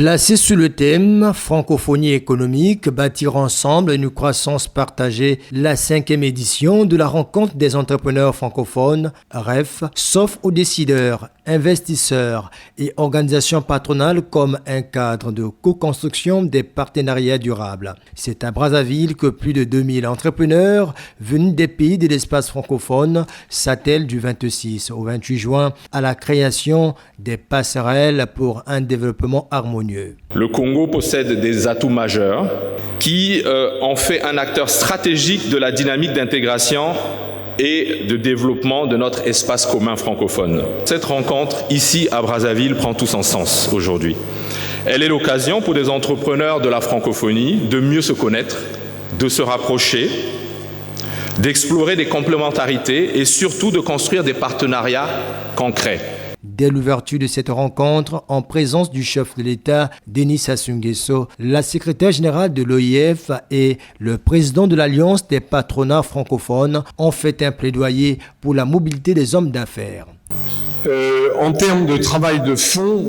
Placé sous le thème Francophonie économique, bâtir ensemble une croissance partagée, la 5e édition de la rencontre des entrepreneurs francophones, REF, s'offre aux décideurs, investisseurs et organisations patronales comme un cadre de co-construction des partenariats durables. C'est à Brazzaville que plus de 2000 entrepreneurs venus des pays de l'espace francophone s'attellent du 26 au 28 juin à la création des passerelles pour un développement harmonieux. Le Congo possède des atouts majeurs qui en fait un acteur stratégique de la dynamique d'intégration et de développement de notre espace commun francophone. Cette rencontre ici à Brazzaville prend tout son sens aujourd'hui. Elle est l'occasion pour des entrepreneurs de la francophonie de mieux se connaître, de se rapprocher, d'explorer des complémentarités et surtout de construire des partenariats concrets. Dès l'ouverture de cette rencontre, en présence du chef de l'État, Denis Sassou Nguesso, la secrétaire générale de l'OIF et le président de l'Alliance des patronats francophones ont fait un plaidoyer pour la mobilité des hommes d'affaires. En termes de travail de fond,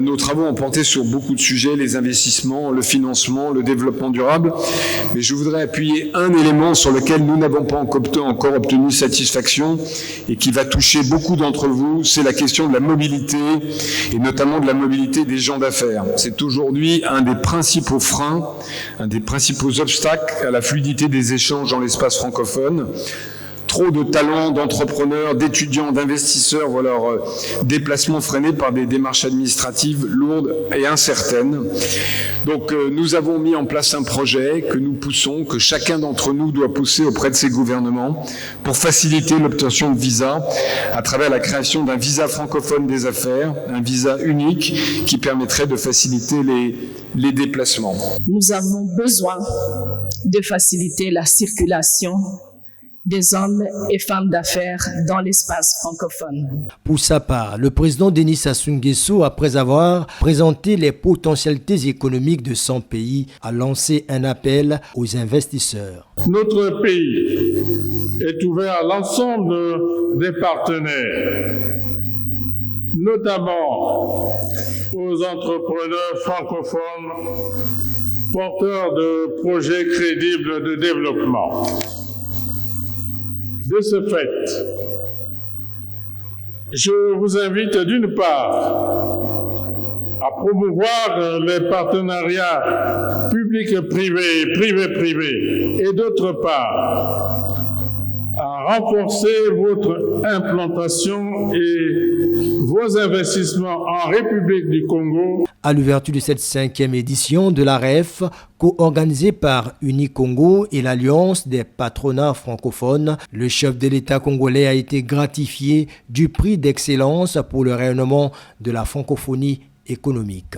nos travaux ont porté sur beaucoup de sujets, les investissements, le financement, le développement durable. Mais je voudrais appuyer un élément sur lequel nous n'avons pas encore obtenu satisfaction et qui va toucher beaucoup d'entre vous, c'est la question de la mobilité et notamment de la mobilité des gens d'affaires. C'est aujourd'hui un des principaux freins, un des principaux obstacles à la fluidité des échanges dans l'espace francophone. Trop de talents, d'entrepreneurs, d'étudiants, d'investisseurs voient leur déplacement freiné par des démarches administratives lourdes et incertaines. Donc nous avons mis en place un projet que nous poussons, que chacun d'entre nous doit pousser auprès de ses gouvernements pour faciliter l'obtention de visas à travers la création d'un visa francophone des affaires, un visa unique qui permettrait de faciliter les déplacements. Nous avons besoin de faciliter la circulation des hommes et femmes d'affaires dans l'espace francophone. Pour sa part, le président Denis Sassou Nguesso, après avoir présenté les potentialités économiques de son pays, a lancé un appel aux investisseurs. Notre pays est ouvert à l'ensemble des partenaires, notamment aux entrepreneurs francophones porteurs de projets crédibles de développement. De ce fait, je vous invite d'une part à promouvoir les partenariats publics-privés, privés-privés, et d'autre part à renforcer votre implantation et vos investissements en République du Congo. À l'ouverture de cette 5e édition de la REF, co-organisée par Unicongo et l'Alliance des patronats francophones, le chef de l'État congolais a été gratifié du prix d'excellence pour le rayonnement de la francophonie économique.